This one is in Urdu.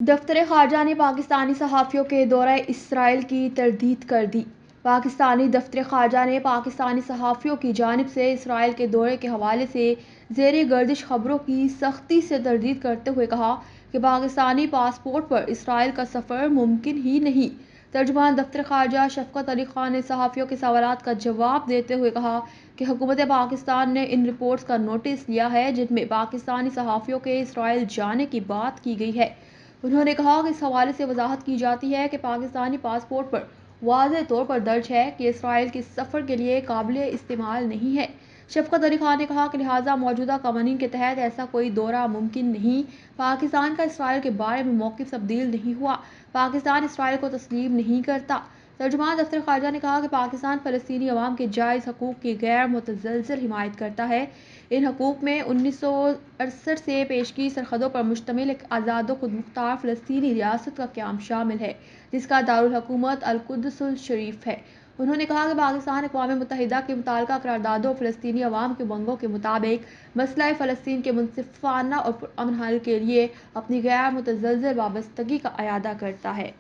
دفتر خارجہ نے پاکستانی صحافیوں کے دورہ اسرائیل کی تردید کر دی۔ پاکستانی دفتر خارجہ نے پاکستانی صحافیوں کی جانب سے اسرائیل کے دورے کے حوالے سے زیر گردش خبروں کی سختی سے تردید کرتے ہوئے کہا کہ پاکستانی پاسپورٹ پر اسرائیل کا سفر ممکن ہی نہیں۔ ترجمان دفتر خارجہ شفقت علی خان نے صحافیوں کے سوالات کا جواب دیتے ہوئے کہا کہ حکومت پاکستان نے ان رپورٹس کا نوٹس لیا ہے جن میں پاکستانی صحافیوں کے اسرائیل جانے کی بات کی گئی ہے۔ انہوں نے کہا کہ اس حوالے سے وضاحت کی جاتی ہے کہ پاکستانی پاسپورٹ پر واضح طور پر درج ہے کہ اسرائیل کے سفر کے لیے قابل استعمال نہیں ہے۔ شفقت علی خان نے کہا کہ لہٰذا موجودہ قوانین کے تحت ایسا کوئی دورہ ممکن نہیں۔ پاکستان کا اسرائیل کے بارے میں موقف تبدیل نہیں ہوا۔ پاکستان اسرائیل کو تسلیم نہیں کرتا۔ ترجمان دفتر خارجہ نے کہا کہ پاکستان فلسطینی عوام کے جائز حقوق کی غیر متزلزل حمایت کرتا ہے۔ ان حقوق میں 1968 سے پیشگی سرحدوں پر مشتمل ایک آزاد و خود مختار فلسطینی ریاست کا قیام شامل ہے جس کا دارالحکومت القدس الشریف ہے۔ انہوں نے کہا کہ پاکستان اقوام متحدہ کی متعلقہ قراردادوں اور فلسطینی عوام کے منگوں کے مطابق مسئلہ فلسطین کے منصفانہ اور پرامن حل کے لیے اپنی غیر متزلزل وابستگی کا اعادہ کرتا ہے۔